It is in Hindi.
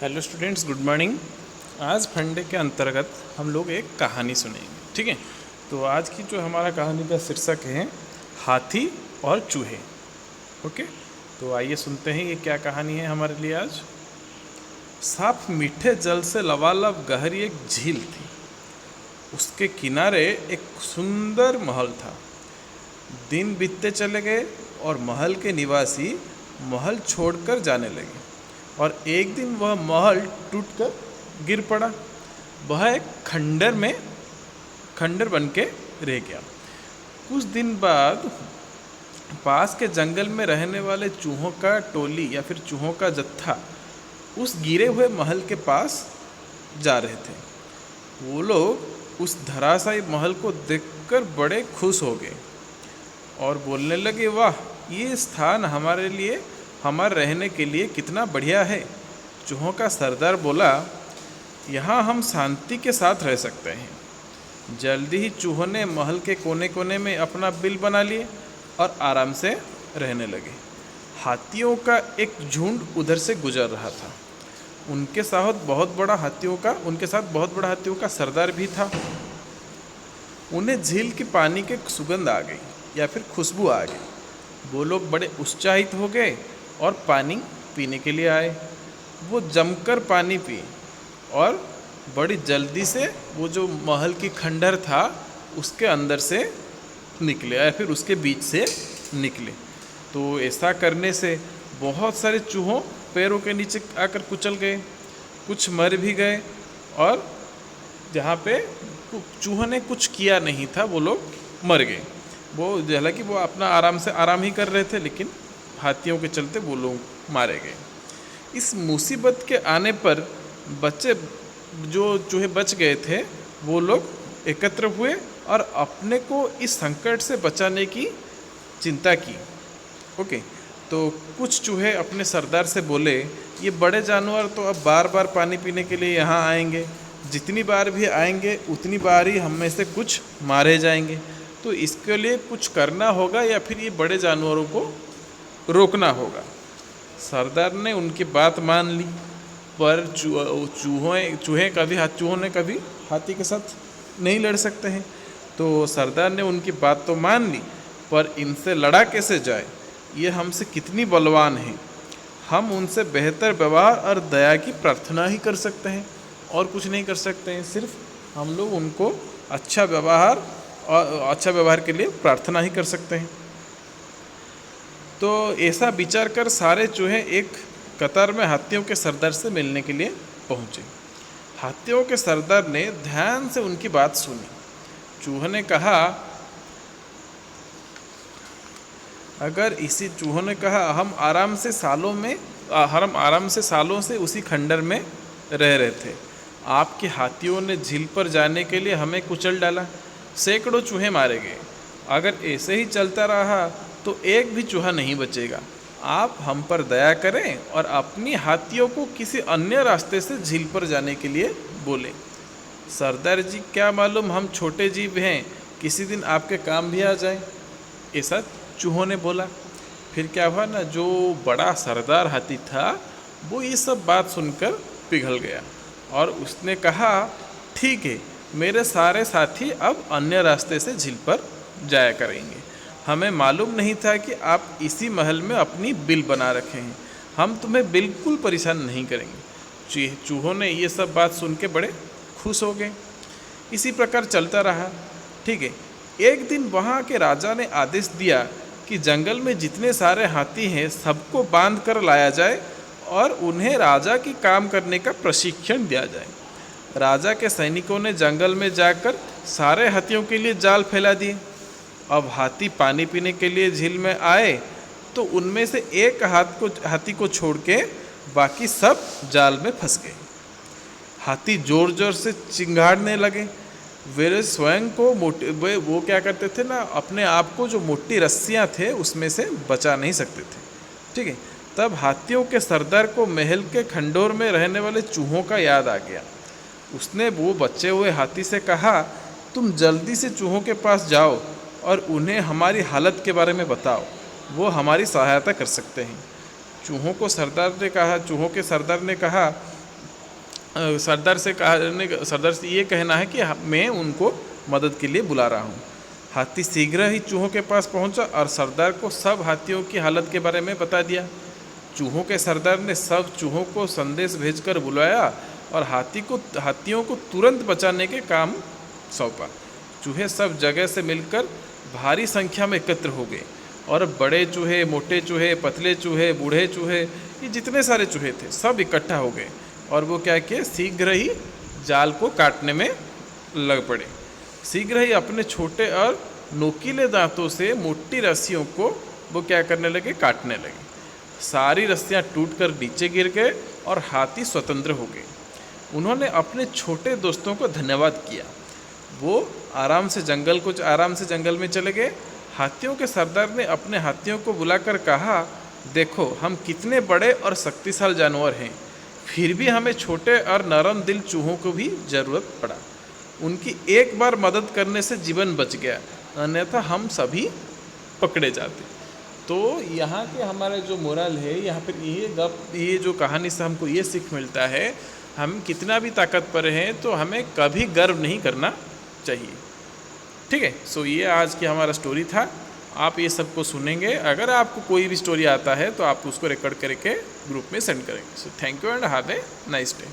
Hello students, good morning. आज फंडे के अंतर्गत हम लोग एक कहानी सुनेंगे। ठीक है, तो आज की जो हमारा कहानी का शीर्षक है हाथी और चूहे। ओके, तो आइए सुनते हैं ये क्या कहानी है हमारे लिए आज। साफ मीठे जल से लबालब गहरी एक झील थी। उसके किनारे एक सुंदर महल था। दिन बीतते चले गए और महल के निवासी महल छोड़कर जाने लगे और एक दिन वह महल टूटकर गिर पड़ा। वह एक खंडर बन के रह गया। कुछ दिन बाद पास के जंगल में रहने वाले चूहों का टोली या फिर चूहों का जत्था उस गिरे हुए महल के पास जा रहे थे। वो लोग उस धराशायी महल को देखकर बड़े खुश हो गए और बोलने लगे, वाह, ये स्थान हमारे रहने के लिए कितना बढ़िया है। चूहों का सरदार बोला, यहाँ हम शांति के साथ रह सकते हैं। जल्दी ही चूहों ने महल के कोने कोने में अपना बिल बना लिए और आराम से रहने लगे। हाथियों का एक झुंड उधर से गुजर रहा था। उनके साथ बहुत बड़ा हाथियों का सरदार भी था। उन्हें झील के पानी के सुगंध आ गई या फिर खुशबू आ गई। वो लोग बड़े उत्साहित हो गए और पानी पीने के लिए आए। वो जमकर पानी पी और बड़ी जल्दी से वो जो महल की खंडर था उसके अंदर से निकले या फिर उसके बीच से निकले। तो ऐसा करने से बहुत सारे चूहों पैरों के नीचे आकर कुचल गए, कुछ मर भी गए और जहाँ पे चूहों ने कुछ किया नहीं था वो लोग मर गए। वो हालांकि वो अपना आराम ही कर रहे थे, लेकिन हाथियों के चलते वो लोग मारे गए। इस मुसीबत के आने पर बच्चे जो चूहे बच गए थे वो लोग एकत्र हुए और अपने को इस संकट से बचाने की चिंता की। ओके, तो कुछ चूहे अपने सरदार से बोले, ये बड़े जानवर तो अब बार बार पानी पीने के लिए यहाँ आएंगे। जितनी बार भी आएंगे उतनी बार ही हम में से कुछ मारे जाएंगे। तो इसके लिए कुछ करना होगा या फिर ये बड़े जानवरों को रोकना होगा। सरदार ने उनकी बात मान ली, पर चूहों ने कभी हाथी के साथ नहीं लड़ सकते हैं। तो सरदार ने उनकी बात तो मान ली, पर इनसे लड़ा कैसे जाए? ये हमसे कितनी बलवान हैं। हम उनसे बेहतर व्यवहार और दया की प्रार्थना ही कर सकते हैं और कुछ नहीं कर सकते हैं। सिर्फ हम लोग उनको अच्छा व्यवहार के लिए प्रार्थना ही कर सकते हैं। तो ऐसा विचार कर सारे चूहे एक कतार में हाथियों के सरदार से मिलने के लिए पहुँचे। हाथियों के सरदार ने ध्यान से उनकी बात सुनी। चूहों ने कहा, हम आराम से सालों से उसी खंडर में रह रहे थे। आपके हाथियों ने झील पर जाने के लिए हमें कुचल डाला। सैकड़ों चूहे मारे गए। अगर ऐसे ही चलता रहा तो एक भी चूहा नहीं बचेगा। आप हम पर दया करें और अपनी हाथियों को किसी अन्य रास्ते से झील पर जाने के लिए बोले। सरदार जी, क्या मालूम, हम छोटे जीव हैं, किसी दिन आपके काम भी आ जाए। ऐसा चूहों ने बोला। फिर क्या हुआ ना, जो बड़ा सरदार हाथी था वो ये सब बात सुनकर पिघल गया और उसने कहा, ठीक है, मेरे सारे साथी अब अन्य रास्ते से झील पर जाया करेंगे। हमें मालूम नहीं था कि आप इसी महल में अपनी बिल बना रखे हैं। हम तुम्हें बिल्कुल परेशान नहीं करेंगे। चूहों ने ये सब बात सुन के बड़े खुश हो गए। इसी प्रकार चलता रहा। ठीक है, एक दिन वहाँ के राजा ने आदेश दिया कि जंगल में जितने सारे हाथी हैं सबको बांध कर लाया जाए और उन्हें राजा की काम करने का प्रशिक्षण दिया जाए। राजा के सैनिकों ने जंगल में जाकर सारे हाथियों के लिए जाल फैला दिए। अब हाथी पानी पीने के लिए झील में आए तो उनमें से एक हाथी को छोड़ के बाकी सब जाल में फंस गए। हाथी जोर जोर से चिंगाड़ने लगे। वो क्या करते थे ना, अपने आप को जो मोटी रस्सियाँ थे उसमें से बचा नहीं सकते थे। ठीक है, तब हाथियों के सरदार को महल के खंडोर में रहने वाले चूहों का याद आ गया। उसने वो बचे हुए हाथी से कहा, तुम जल्दी से चूहों के पास जाओ और उन्हें हमारी हालत के बारे में बताओ, वो हमारी सहायता कर सकते हैं। चूहों के सरदार ने कहा, सरदार से ये कहना है कि मैं उनको मदद के लिए बुला रहा हूँ। हाथी शीघ्र ही चूहों के पास पहुंचा और सरदार को सब हाथियों की हालत के बारे में बता दिया। चूहों के सरदार ने सब चूहों को संदेश भेजकर बुलाया और हाथियों को तुरंत बचाने के काम सौंपा। चूहे सब जगह से मिलकर भारी संख्या में एकत्र हो गए और बड़े चूहे, मोटे चूहे, पतले चूहे, बूढ़े चूहे, ये जितने सारे चूहे थे सब इकट्ठा हो गए और वो क्या किए, शीघ्र ही जाल को काटने में लग पड़े। शीघ्र ही अपने छोटे और नोकीले दांतों से मोटी रस्सियों को वो क्या करने लगे, काटने लगे। सारी रस्सियाँ टूटकर नीचे गिर गए और हाथी स्वतंत्र हो गए। उन्होंने अपने छोटे दोस्तों को धन्यवाद किया। वो आराम से जंगल में चले गए। हाथियों के सरदार ने अपने हाथियों को बुलाकर कहा, देखो हम कितने बड़े और शक्तिशाली जानवर हैं, फिर भी हमें छोटे और नरम दिल चूहों को भी ज़रूरत पड़ा। उनकी एक बार मदद करने से जीवन बच गया, अन्यथा हम सभी पकड़े जाते। तो यहाँ के हमारे जो मोरल है, यहाँ पर ये जो कहानी से हमको ये सीख मिलता है, हम कितना भी ताकतवर हैं तो हमें कभी गर्व नहीं करना चाहिए। ठीक है, सो ये आज की हमारा स्टोरी था। आप ये सबको सुनेंगे। अगर आपको कोई भी स्टोरी आता है तो आप उसको रिकॉर्ड करके ग्रुप में सेंड करेंगे। So thank you and have a nice day.